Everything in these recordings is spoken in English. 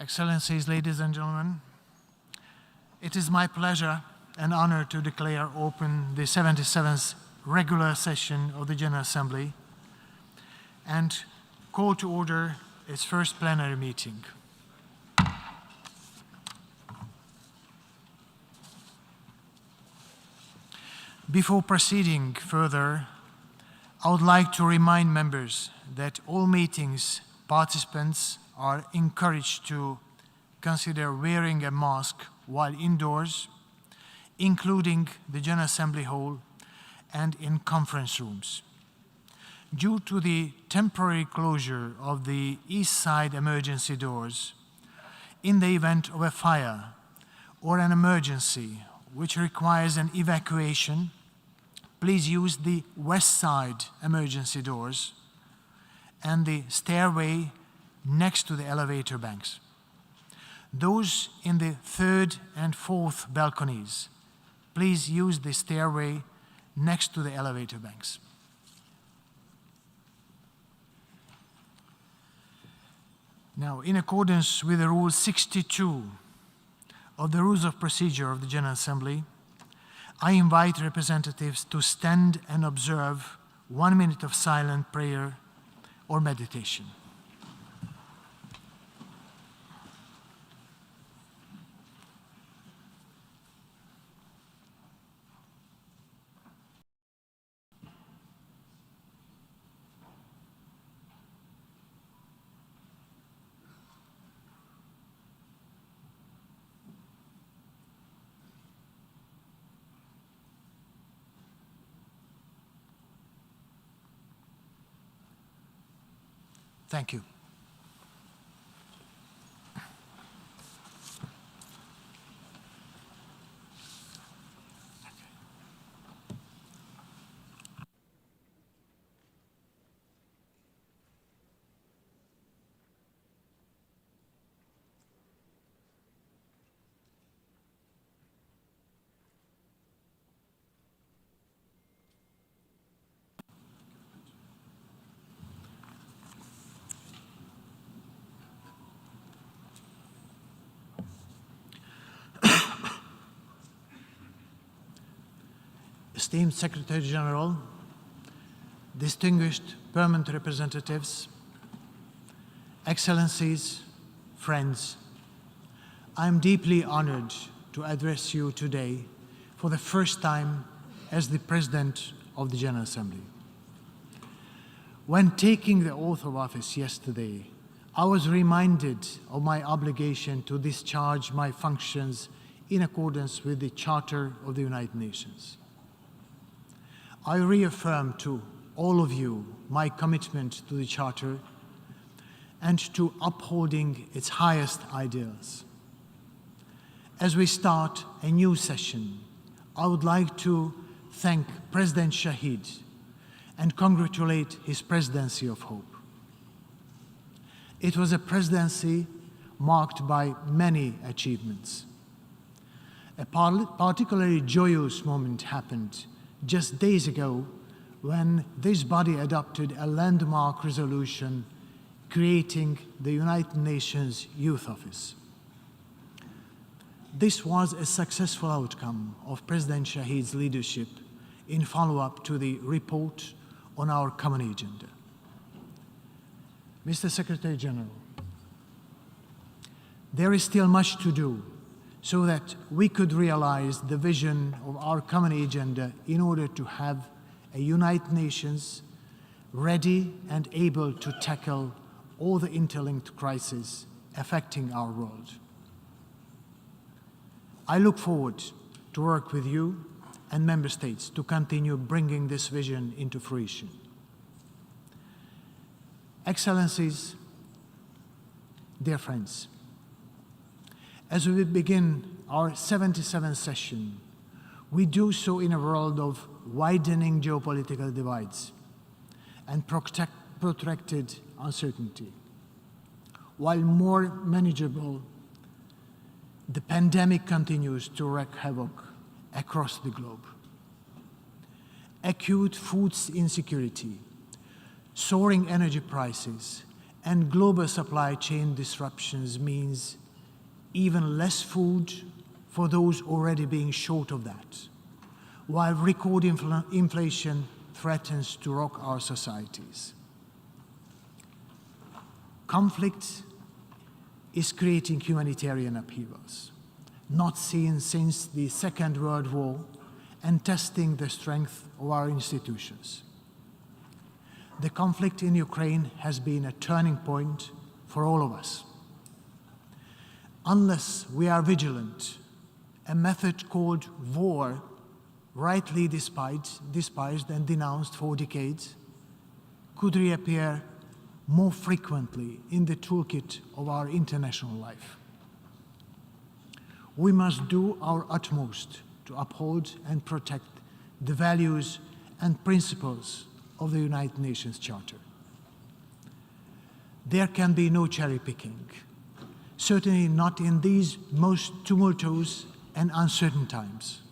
Excellencies, ladies and gentlemen, it is my pleasure and honor to declare open the 77th regular session of the General Assembly and call to order its first plenary meeting. Before proceeding further, I would like to remind members that all meetings participants are encouraged to consider wearing a mask while indoors, including the General Assembly Hall and in conference rooms. Due to the temporary closure of the east side emergency doors, in the event of a fire or an emergency which requires an evacuation, please use the west side emergency doors and the stairway next to the elevator banks. Those in the third and fourth balconies, please use the stairway next to the elevator banks. Now, in accordance with the Rule 62 of the Rules of Procedure of the General Assembly, I invite representatives to stand and observe 1 minute of silent prayer or meditation. Thank you. Esteemed Secretary General, distinguished permanent representatives, Excellencies, friends, I am deeply honored to address you today for the first time as the President of the General Assembly. When taking the oath of office yesterday, I was reminded of my obligation to discharge my functions in accordance with the Charter of the United Nations. I reaffirm to all of you my commitment to the Charter and to upholding its highest ideals. As we start a new session, I would like to thank President Shahid and congratulate his presidency of hope. It was a presidency marked by many achievements. A particularly joyous moment happened just days ago when this body adopted a landmark resolution creating the United Nations Youth Office. This was a successful outcome of President Shahid's leadership in follow-up to the report on our common agenda. Mr. Secretary General, there is still much to do so that we could realize the vision of our common agenda in order to have a United Nations ready and able to tackle all the interlinked crises affecting our world. I look forward to work with you and member states to continue bringing this vision into fruition. Excellencies, dear friends, as we begin our 77th session, we do so in a world of widening geopolitical divides and protracted uncertainty. While more manageable, the pandemic continues to wreak havoc across the globe. Acute food insecurity, soaring energy prices, and global supply chain disruptions means even less food for those already being short of that, while record inflation threatens to rock our societies. Conflict is creating humanitarian upheavals, not seen since the Second World War, and testing the strength of our institutions. The conflict in Ukraine has been a turning point for all of us. Unless we are vigilant, a method called war, rightly despised and denounced for decades, could reappear more frequently in the toolkit of our international life. We must do our utmost to uphold and protect the values and principles of the United Nations Charter. There can be no cherry picking, certainly not in these most tumultuous and uncertain times.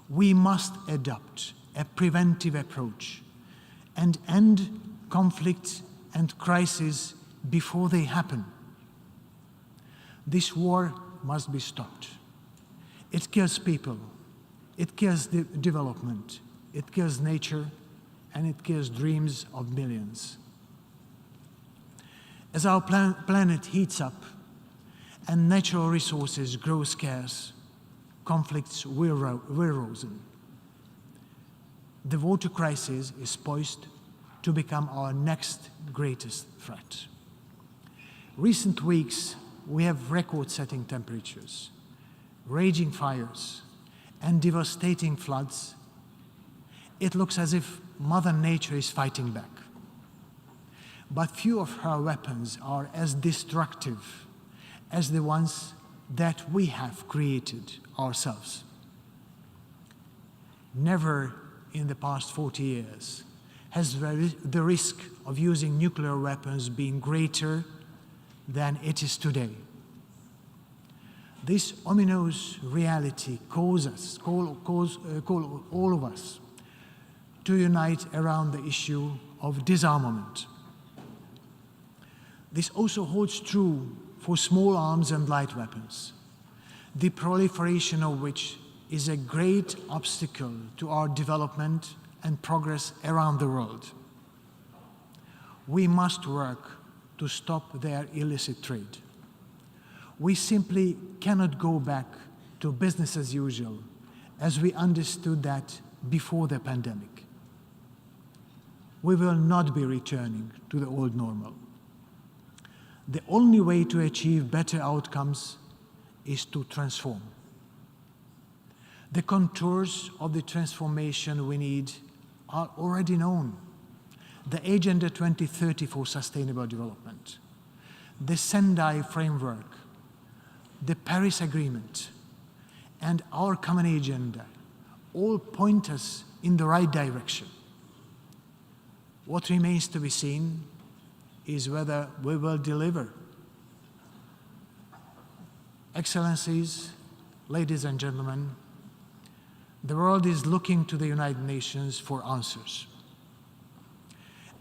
We must adopt a preventive approach and end conflicts and crises before they happen. This war must be stopped. It kills people, it kills development, it kills nature, and it kills dreams of millions. As our planet heats up and natural resources grow scarce, conflicts will worsen. The water crisis is poised to become our next greatest threat. Recent weeks, we have record-setting temperatures, raging fires, and devastating floods. It looks as if Mother Nature is fighting back. But few of her weapons are as destructive as the ones that we have created ourselves. Never in the past 40 years has the risk of using nuclear weapons been greater than it is today. This ominous reality calls all of us to unite around the issue of disarmament. This also holds true for small arms and light weapons, the proliferation of which is a great obstacle to our development and progress around the world. We must work to stop their illicit trade. We simply cannot go back to business as usual as we understood that before the pandemic. We will not be returning to the old normal. The only way to achieve better outcomes is to transform. The contours of the transformation we need are already known. The Agenda 2030 for Sustainable Development, the Sendai Framework, the Paris Agreement, and our common agenda all point us in the right direction. What remains to be seen is whether we will deliver. Excellencies, ladies and gentlemen, the world is looking to the United Nations for answers.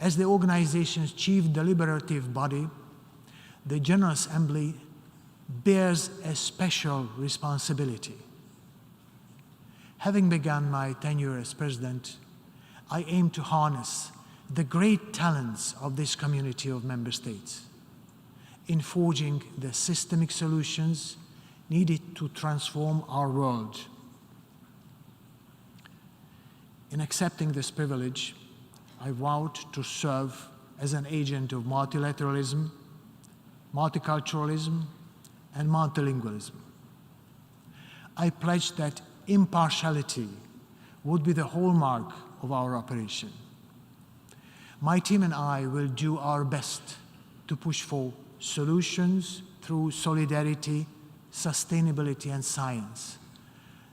As the organization's chief deliberative body, the General Assembly bears a special responsibility. Having begun my tenure as president, I aim to harness the great talents of this community of member states in forging the systemic solutions needed to transform our world. In accepting this privilege, I vowed to serve as an agent of multilateralism, multiculturalism, and multilingualism. I pledged that impartiality would be the hallmark of our operation. My team and I will do our best to push for solutions through solidarity, sustainability, and science,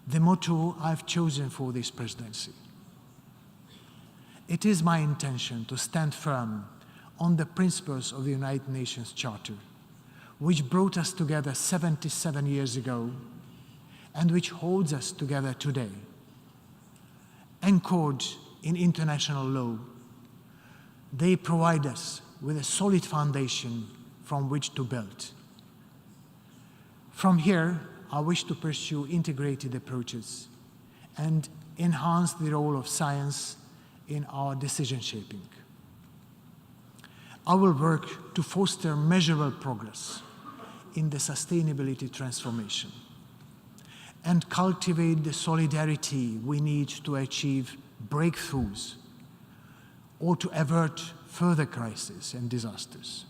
the motto I've chosen for this presidency. It is my intention to stand firm on the principles of the United Nations Charter, which brought us together 77 years ago and which holds us together today. Anchored in international law, they provide us with a solid foundation from which to build. From here, I wish to pursue integrated approaches and enhance the role of science in our decision shaping. I will work to foster measurable progress in the sustainability transformation and cultivate the solidarity we need to achieve breakthroughs or to avert further crises and disasters.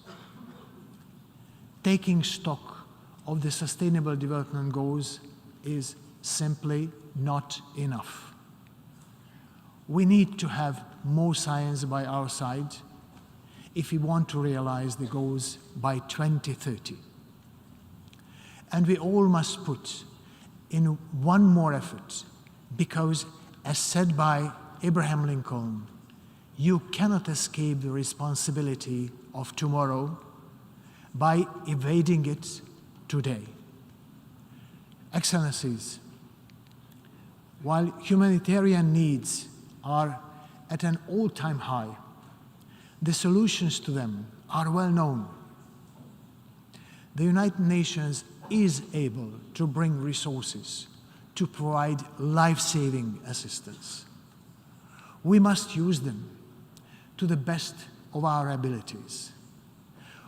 Taking stock of the Sustainable Development Goals is simply not enough. We need to have more science by our side if we want to realize the goals by 2030. And we all must put in one more effort, because, as said by Abraham Lincoln, you cannot escape the responsibility of tomorrow by evading it today. Excellencies, while humanitarian needs are at an all-time high, the solutions to them are well known. The United Nations is able to bring resources to provide life-saving assistance. We must use them to the best of our abilities.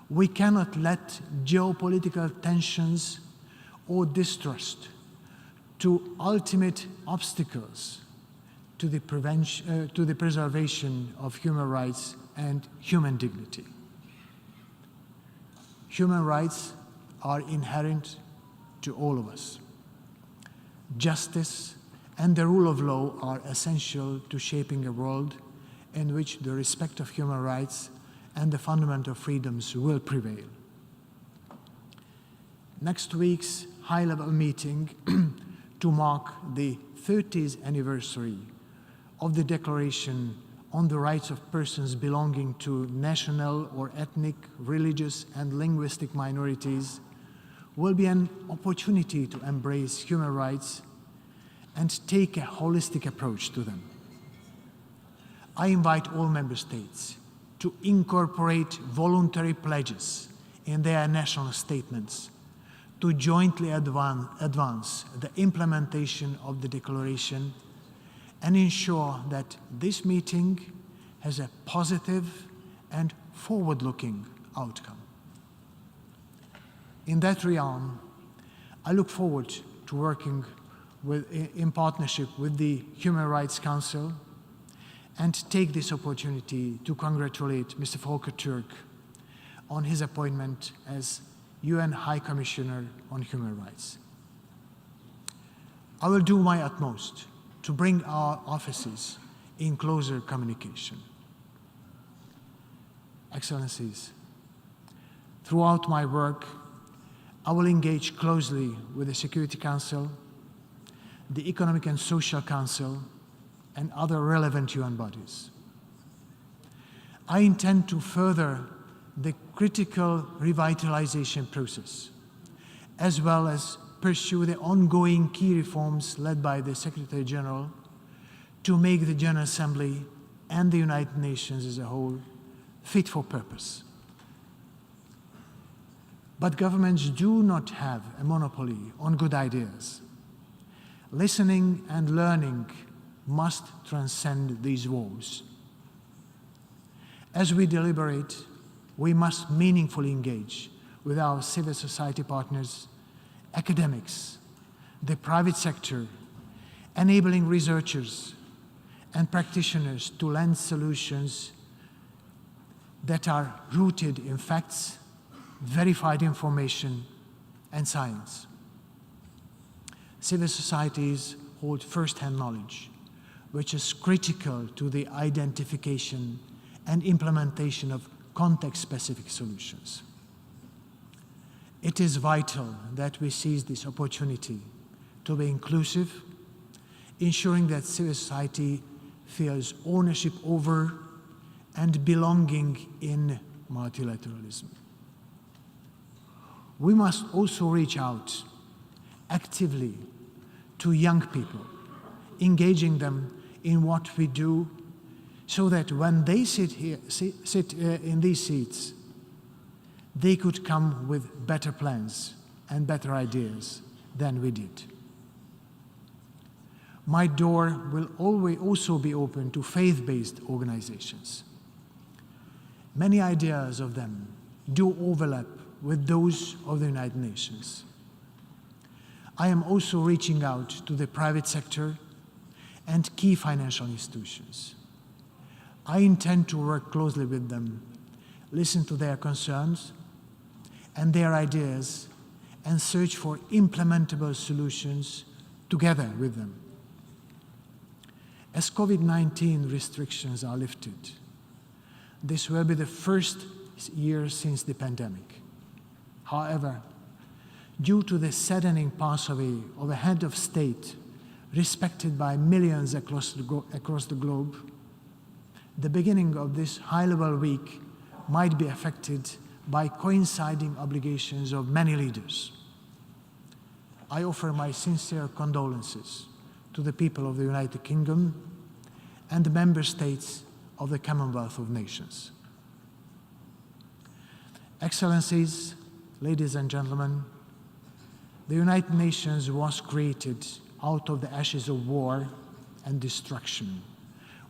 We cannot let geopolitical tensions or distrust to ultimate obstacles to the preservation of human rights and human dignity. Human rights are inherent to all of us. Justice and the rule of law are essential to shaping a world in which the respect of human rights and the fundamental freedoms will prevail. Next week's high-level meeting to mark the 30th anniversary of the Declaration on the Rights of Persons Belonging to National or Ethnic, Religious, and Linguistic Minorities will be an opportunity to embrace human rights and take a holistic approach to them. I invite all member states to incorporate voluntary pledges in their national statements to jointly advance the implementation of the Declaration and ensure that this meeting has a positive and forward-looking outcome. In that realm, I look forward to working in partnership with the Human Rights Council and take this opportunity to congratulate Mr. Volker Türk on his appointment as UN High Commissioner on Human Rights. I will do my utmost to bring our offices in closer communication. Excellencies, throughout my work, I will engage closely with the Security Council, the Economic and Social Council, and other relevant UN bodies. I intend to further the critical revitalization process, as well as pursue the ongoing key reforms led by the Secretary General to make the General Assembly and the United Nations as a whole fit for purpose. But governments do not have a monopoly on good ideas. Listening and learning must transcend these walls. As we deliberate, we must meaningfully engage with our civil society partners, academics, the private sector, enabling researchers and practitioners to lend solutions that are rooted in facts, verified information, and science. Civil societies hold first-hand knowledge, which is critical to the identification and implementation of context-specific solutions. It is vital that we seize this opportunity to be inclusive, ensuring that civil society feels ownership over and belonging in multilateralism. We must also reach out actively to young people, engaging them in what we do so that when they sit in these seats, they could come with better plans and better ideas than we did. My door will always also be open to faith-based organizations. Many ideas of them do overlap with those of the United Nations. I am also reaching out to the private sector and key financial institutions. I intend to work closely with them, listen to their concerns and their ideas, and search for implementable solutions together with them. As COVID-19 restrictions are lifted, this will be the first year since the pandemic. However, due to the saddening pass away of a head of state respected by millions across the globe, the beginning of this high-level week might be affected by coinciding obligations of many leaders. I offer my sincere condolences to the people of the United Kingdom and the member states of the Commonwealth of Nations. Excellencies, ladies and gentlemen, the United Nations was created out of the ashes of war and destruction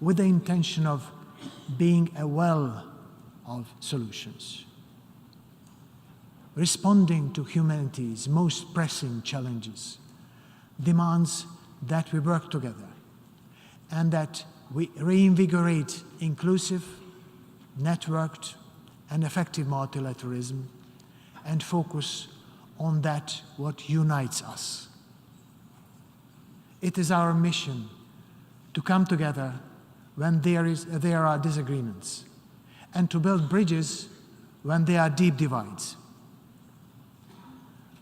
with the intention of being a well of solutions, responding to humanity's most pressing challenges demands that we work together and that we reinvigorate inclusive, networked, and effective multilateralism and focus on that what unites us. It is our mission to come together when there are disagreements and to build bridges when there are deep divides.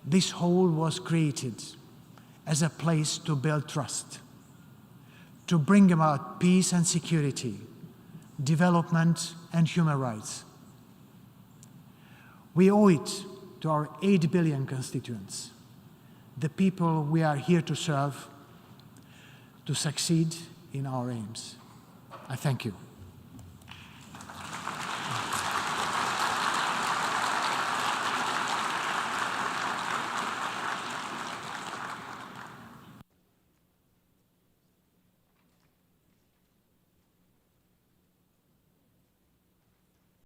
This whole was created as a place to build trust, to bring about peace and security, development and human rights. We owe it to our 8 billion constituents, the people we are here to serve, to succeed in our aims. I thank you.